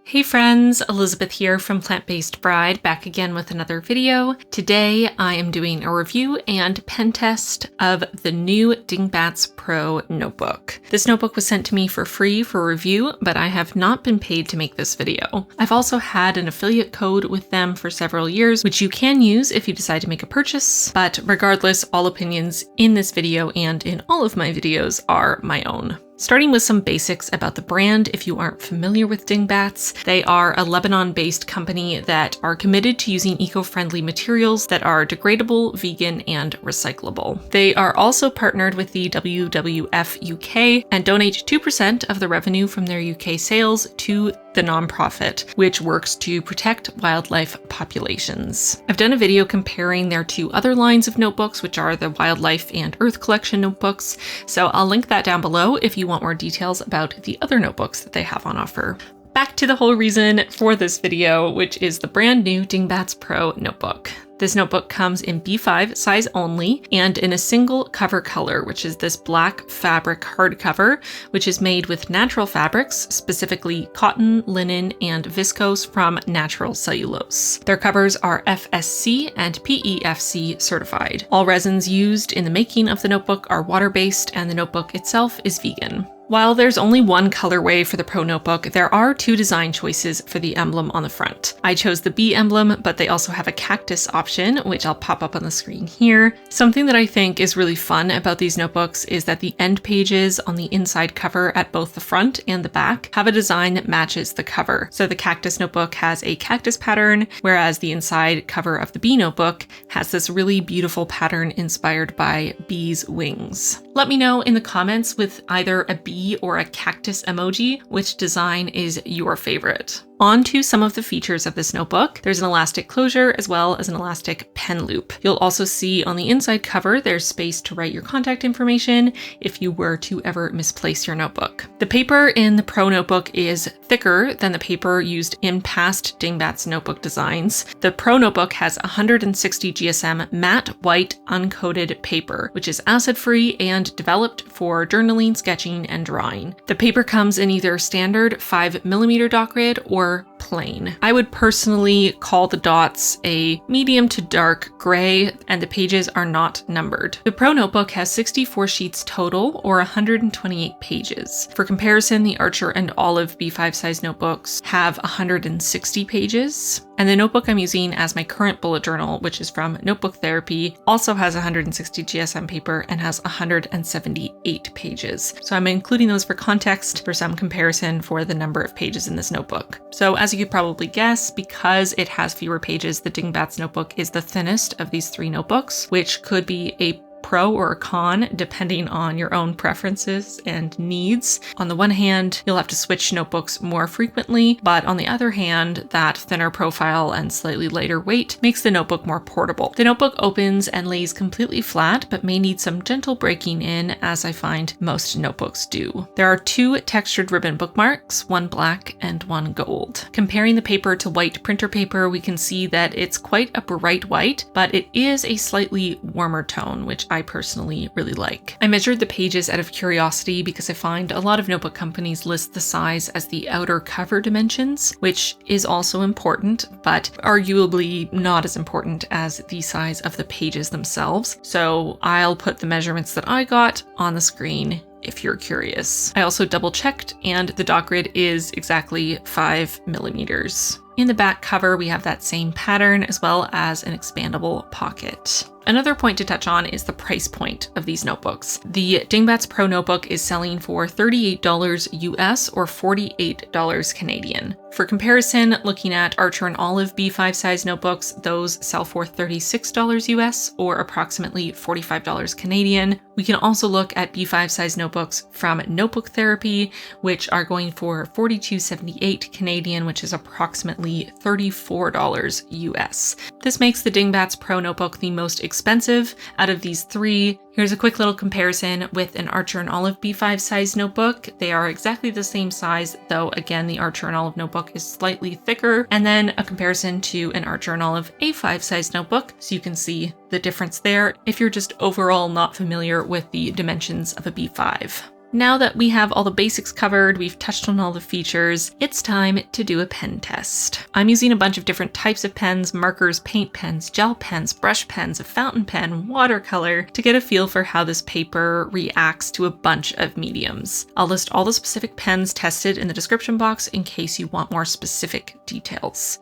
Hey friends, Elizabeth here from Plant-Based Bride, back again with another video. Today I am doing a review and pen test of the new Dingbats Pro notebook. This notebook was sent to me for free for review, but I have not been paid to make this video. I've also had an affiliate code with them for several years, which you can use if you decide to make a purchase, but regardless, all opinions in this video and in all of my videos are my own. Starting with some basics about the brand, if you aren't familiar with Dingbats, they are a Lebanon-based company that are committed to using eco-friendly materials that are degradable, vegan, and recyclable. They are also partnered with the WWF UK and donate 2% of the revenue from their UK sales to the nonprofit, which works to protect wildlife populations. I've done a video comparing their two other lines of notebooks, which are the Wildlife and Earth Collection notebooks, so I'll link that down below if you want more details about the other notebooks that they have on offer. Back to the whole reason for this video, which is the brand new Dingbats Pro notebook. This notebook comes in B5 size only and in a single cover color, which is this black fabric hardcover, which is made with natural fabrics, specifically cotton, linen, and viscose from natural cellulose. Their covers are FSC and PEFC certified. All resins used in the making of the notebook are water-based, and the notebook itself is vegan. While there's only one colorway for the Pro notebook, there are two design choices for the emblem on the front. I chose the bee emblem, but they also have a cactus option, which I'll pop up on the screen here. Something that I think is really fun about these notebooks is that the end pages on the inside cover at both the front and the back have a design that matches the cover. So the cactus notebook has a cactus pattern, whereas the inside cover of the bee notebook has this really beautiful pattern inspired by bees' wings. Let me know in the comments with either a bee or a cactus emoji which design is your favorite. On to some of the features of this notebook. There's an elastic closure as well as an elastic pen loop. You'll also see on the inside cover there's space to write your contact information if you were to ever misplace your notebook. The paper in the Pro notebook is thicker than the paper used in past Dingbats notebook designs. The Pro notebook has 160 GSM matte white uncoated paper, which is acid-free and developed for journaling, sketching, and drawing. The paper comes in either standard 5mm dot grid or plain. I would personally call the dots a medium to dark gray, and the pages are not numbered. The Pro notebook has 64 sheets total, or 128 pages. For comparison, the Archer and Olive B5 size notebooks have 160 pages. And the notebook I'm using as my current bullet journal, which is from Notebook Therapy, also has 160 GSM paper and has 178 pages. So I'm including those for context for some comparison for the number of pages in this notebook. So as you could probably guess, because it has fewer pages, the Dingbats notebook is the thinnest of these three notebooks, which could be a pro or a con depending on your own preferences and needs. On the one hand, you'll have to switch notebooks more frequently, but on the other hand, that thinner profile and slightly lighter weight makes the notebook more portable. The notebook opens and lays completely flat, but may need some gentle breaking in, as I find most notebooks do. There are two textured ribbon bookmarks, one black and one gold. Comparing the paper to white printer paper, we can see that it's quite a bright white, but it is a slightly warmer tone, which I personally really like. I measured the pages out of curiosity because I find a lot of notebook companies list the size as the outer cover dimensions, which is also important, but arguably not as important as the size of the pages themselves. So I'll put the measurements that I got on the screen if you're curious. I also double checked, and the dot grid is exactly 5mm. In the back cover, we have that same pattern as well as an expandable pocket. Another point to touch on is the price point of these notebooks. The Dingbats Pro notebook is selling for $38 US or $48 Canadian. For comparison, looking at Archer and Olive B5 size notebooks, those sell for $36 US or approximately $45 Canadian. We can also look at B5 size notebooks from Notebook Therapy, which are going for $42.78 Canadian, which is approximately $34 US. This makes the Dingbats Pro notebook the most expensive out of these three. Here's a quick little comparison with an Archer and Olive B5 size notebook. They are exactly the same size, though again, the Archer and Olive notebook is slightly thicker. And then a comparison to an Archer and Olive A5 size notebook, so you can see the difference there if you're just overall not familiar with the dimensions of a B5. Now that we have all the basics covered, we've touched on all the features, it's time to do a pen test. I'm using a bunch of different types of pens, markers, paint pens, gel pens, brush pens, a fountain pen, watercolor, to get a feel for how this paper reacts to a bunch of mediums. I'll list all the specific pens tested in the description box in case you want more specific details.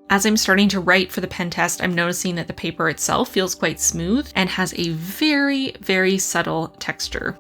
As I'm starting to write for the pen test, I'm noticing that the paper itself feels quite smooth and has a very, very subtle texture.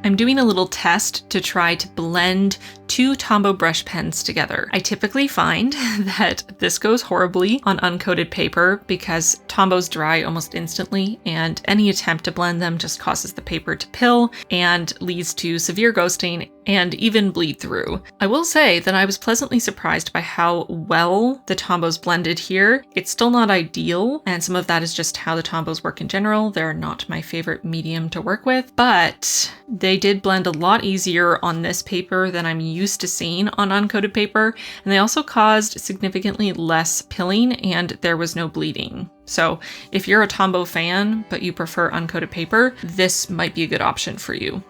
I'm doing a little test to try to blend two Tombow brush pens together. I typically find that this goes horribly on uncoated paper because Tombows dry almost instantly, and any attempt to blend them just causes the paper to pill and leads to severe ghosting and even bleed through. I will say that I was pleasantly surprised by how well the Tombows blended here. It's still not ideal, and some of that is just how the Tombows work in general. They're not my favorite medium to work with, but they did blend a lot easier on this paper than I'm used to seeing on uncoated paper, and they also caused significantly less pilling and there was no bleeding. So if you're a Tombow fan, but you prefer uncoated paper, this might be a good option for you.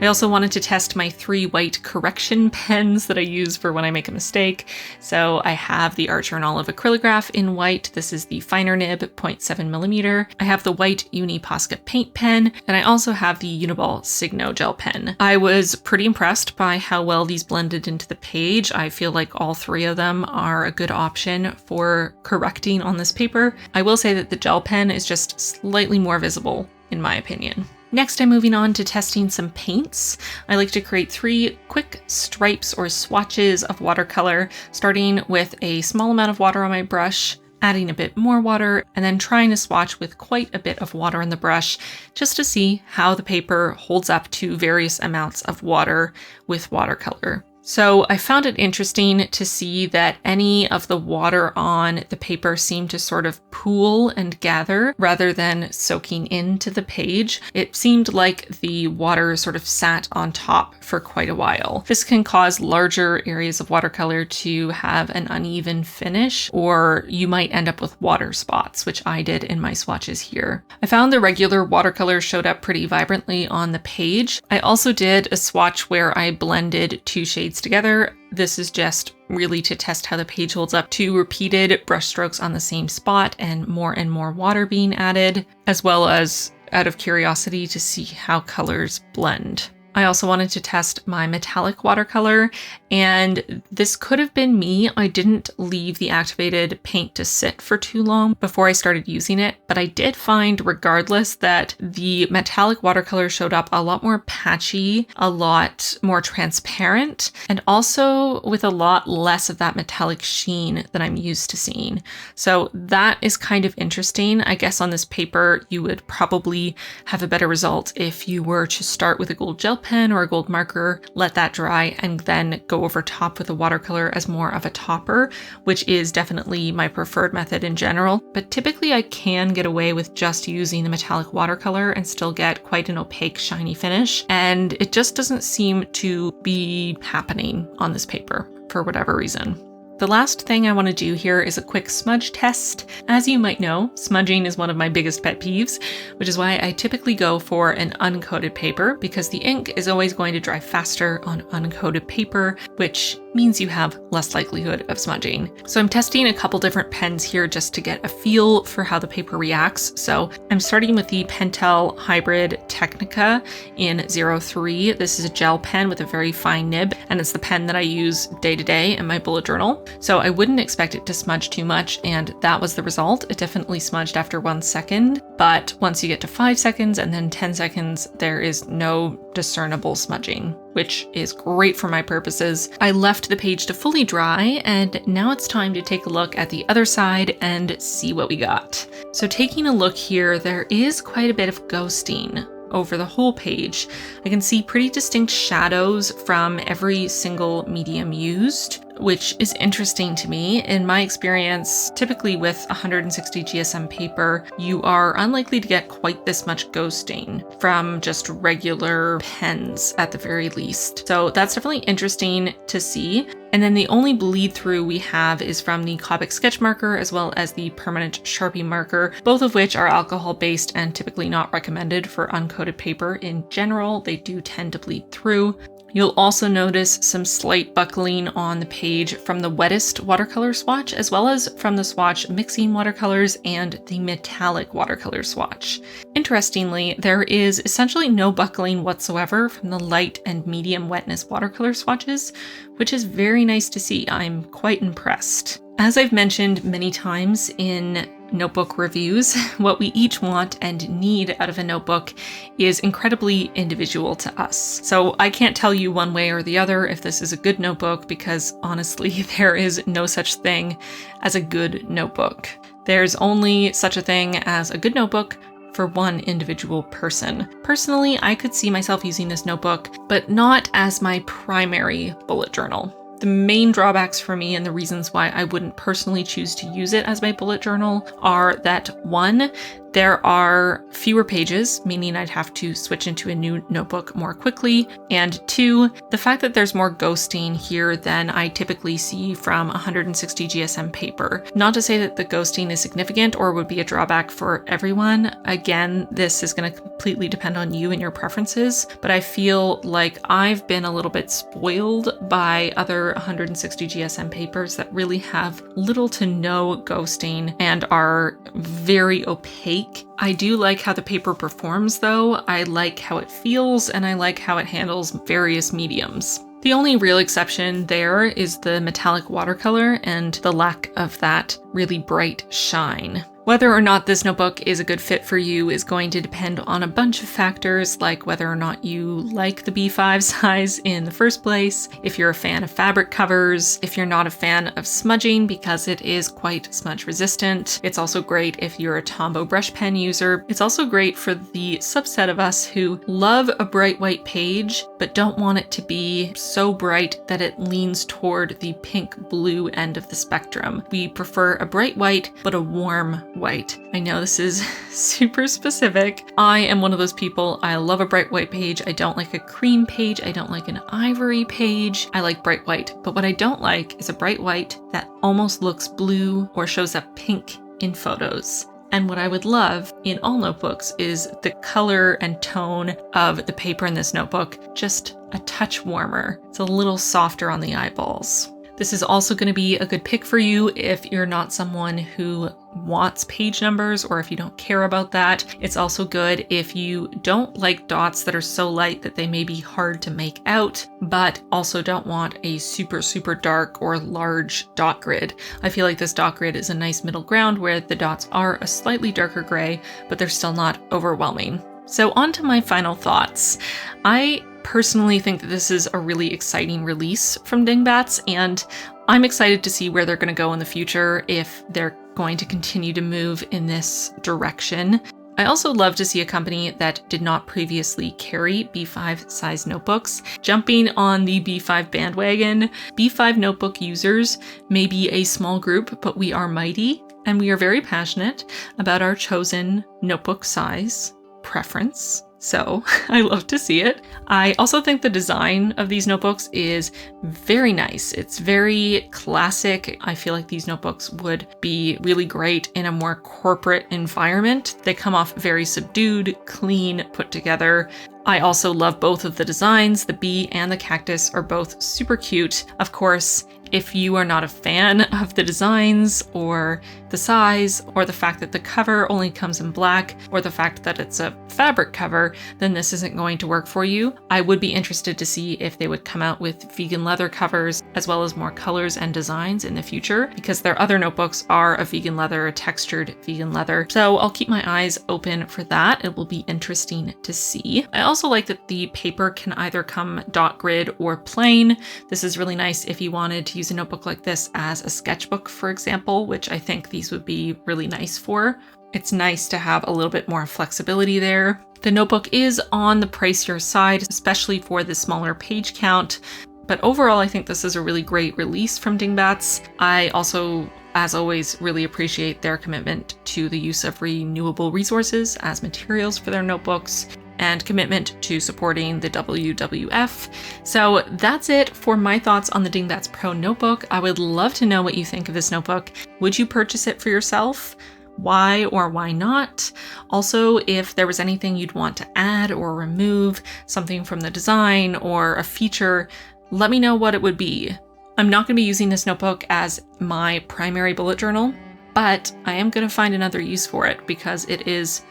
I also wanted to test my 3 white correction pens that I use for when I make a mistake. So I have the Archer and Olive Acrylograph in white. This is the finer nib, 0.7mm. I have the white Uni Posca paint pen, and I also have the Uniball Signo gel pen. I was pretty impressed by how well these blended into the page. I feel like all 3 of them are a good option for correcting on this paper. I will say that the gel pen is just slightly more visible, in my opinion. Next, I'm moving on to testing some paints. I like to create 3 quick stripes or swatches of watercolor, starting with a small amount of water on my brush, adding a bit more water, and then trying to swatch with quite a bit of water on the brush just to see how the paper holds up to various amounts of water with watercolor. So I found it interesting to see that any of the water on the paper seemed to sort of pool and gather rather than soaking into the page. It seemed like the water sort of sat on top for quite a while. This can cause larger areas of watercolor to have an uneven finish, or you might end up with water spots, which I did in my swatches here. I found the regular watercolor showed up pretty vibrantly on the page. I also did a swatch where I blended 2 shades together. This is just really to test how the page holds up to repeated brush strokes on the same spot and more water being added, as well as out of curiosity to see how colors blend. I also wanted to test my metallic watercolor, and this could have been me. I didn't leave the activated paint to sit for too long before I started using it, but I did find regardless that the metallic watercolor showed up a lot more patchy, a lot more transparent, and also with a lot less of that metallic sheen than I'm used to seeing. So that is kind of interesting. I guess on this paper, you would probably have a better result if you were to start with a gold gel pen or a gold marker, let that dry, and then go over top with a watercolor as more of a topper, which is definitely my preferred method in general. But typically I can get away with just using the metallic watercolor and still get quite an opaque, shiny finish. And it just doesn't seem to be happening on this paper for whatever reason. The last thing I want to do here is a quick smudge test. As you might know, smudging is one of my biggest pet peeves, which is why I typically go for an uncoated paper, because the ink is always going to dry faster on uncoated paper, which means you have less likelihood of smudging. So I'm testing a couple different pens here just to get a feel for how the paper reacts. So I'm starting with the Pentel Hybrid Technica in 03. This is a gel pen with a very fine nib, and it's the pen that I use day to day in my bullet journal. So I wouldn't expect it to smudge too much, and that was the result. It definitely smudged after 1 second, but once you get to 5 seconds and then 10 seconds, there is no discernible smudging, which is great for my purposes. I left the page to fully dry, and now it's time to take a look at the other side and see what we got. So taking a look here, there is quite a bit of ghosting over the whole page. I can see pretty distinct shadows from every single medium used. which is interesting to me. In my experience, typically with 160 GSM paper, you are unlikely to get quite this much ghosting from just regular pens at the very least. So that's definitely interesting to see. And then the only bleed through we have is from the Copic sketch marker as well as the permanent Sharpie marker, both of which are alcohol based and typically not recommended for uncoated paper in general. They do tend to bleed through. You'll also notice some slight buckling on the page from the wettest watercolor swatch, as well as from the swatch mixing watercolors and the metallic watercolor swatch. Interestingly, there is essentially no buckling whatsoever from the light and medium wetness watercolor swatches, which is very nice to see. I'm quite impressed. As I've mentioned many times in notebook reviews, what we each want and need out of a notebook is incredibly individual to us. So I can't tell you one way or the other if this is a good notebook, because honestly, there is no such thing as a good notebook. There's only such a thing as a good notebook for one individual person. Personally, I could see myself using this notebook, but not as my primary bullet journal. The main drawbacks for me and the reasons why I wouldn't personally choose to use it as my bullet journal are that, one, there are fewer pages, meaning I'd have to switch into a new notebook more quickly, and two, the fact that there's more ghosting here than I typically see from 160 GSM paper. Not to say that the ghosting is significant or would be a drawback for everyone. Again, this is going to completely depend on you and your preferences, but I feel like I've been a little bit spoiled by other 160 GSM papers that really have little to no ghosting and are very opaque. I do like how the paper performs though. I like how it feels and I like how it handles various mediums. The only real exception there is the metallic watercolor and the lack of that really bright shine. Whether or not this notebook is a good fit for you is going to depend on a bunch of factors, like whether or not you like the B5 size in the first place, if you're a fan of fabric covers, if you're not a fan of smudging because it is quite smudge resistant. It's also great if you're a Tombow brush pen user. It's also great for the subset of us who love a bright white page, but don't want it to be so bright that it leans toward the pink-blue end of the spectrum. We prefer a bright white, but a warm white. I know this is super specific. I am one of those people. I love a bright white page. I don't like a cream page. I don't like an ivory page. I like bright white. But what I don't like is a bright white that almost looks blue or shows up pink in photos. And what I would love in all notebooks is the color and tone of the paper in this notebook just a touch warmer. It's a little softer on the eyeballs. This is also going to be a good pick for you if you're not someone who wants page numbers or if you don't care about that. It's also good if you don't like dots that are so light that they may be hard to make out, but also don't want a super, super dark or large dot grid. I feel like this dot grid is a nice middle ground where the dots are a slightly darker gray, but they're still not overwhelming. So on to my final thoughts. I personally think that this is a really exciting release from Dingbats, and I'm excited to see where they're going to go in the future, if they're going to continue to move in this direction. I also love to see a company that did not previously carry B5 size notebooks jumping on the B5 bandwagon. B5 notebook users may be a small group, but we are mighty, and we are very passionate about our chosen notebook size preference. So I love to see it. I also think the design of these notebooks is very nice. It's very classic. I feel like these notebooks would be really great in a more corporate environment. They come off very subdued, clean, put together. I also love both of the designs. The bee and the cactus are both super cute. Of course, if you are not a fan of the designs or the size or the fact that the cover only comes in black or the fact that it's a fabric cover, then this isn't going to work for you. I would be interested to see if they would come out with vegan leather covers as well as more colors and designs in the future, because their other notebooks are a vegan leather, a textured vegan leather. So I'll keep my eyes open for that. It will be interesting to see. I also like that the paper can either come dot grid or plain. This is really nice if you wanted to use a notebook like this as a sketchbook, for example, which I think these would be really nice for. It's nice to have a little bit more flexibility there. The notebook is on the pricier side, especially for the smaller page count, But overall, I think this is a really great release from Dingbats. I also, as always, really appreciate their commitment to the use of renewable resources as materials for their notebooks and commitment to supporting the WWF. So that's it for my thoughts on the Dingbats Pro notebook. I would love to know what you think of this notebook. Would you purchase it for yourself? Why or why not? Also, if there was anything you'd want to add or remove, something from the design or a feature, let me know what it would be. I'm not going to be using this notebook as my primary bullet journal, but I am going to find another use for it because it is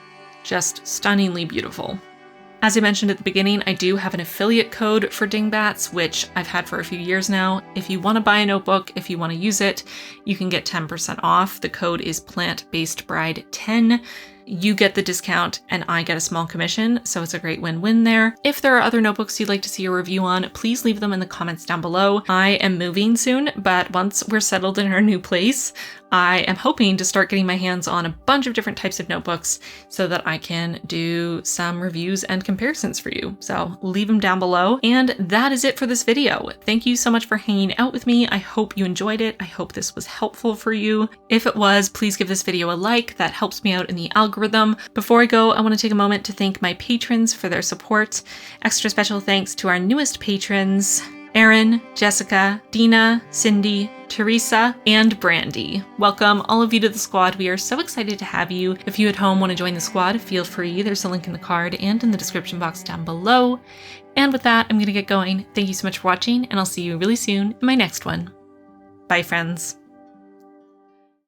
just stunningly beautiful. As I mentioned at the beginning, I do have an affiliate code for Dingbats, which I've had for a few years now. If you want to buy a notebook, if you want to use it, you can get 10% off. The code is plantbasedbride10. You get the discount and I get a small commission, so it's a great win-win there. If there are other notebooks you'd like to see a review on, please leave them in the comments down below. I am moving soon, but once we're settled in our new place, I am hoping to start getting my hands on a bunch of different types of notebooks so that I can do some reviews and comparisons for you. So leave them down below. And that is it for this video. Thank you so much for hanging out with me. I hope you enjoyed it. I hope this was helpful for you. If it was, please give this video a like. That helps me out in the algorithm. Before I go, I want to take a moment to thank my patrons for their support. Extra special thanks to our newest patrons, Erin, Jessica, Dina, Cindy, Teresa, and Brandy. Welcome all of you to the squad. We are so excited to have you. If you at home want to join the squad, feel free. There's a link in the card and in the description box down below. And with that, I'm going to get going. Thank you so much for watching, and I'll see you really soon in my next one. Bye, friends.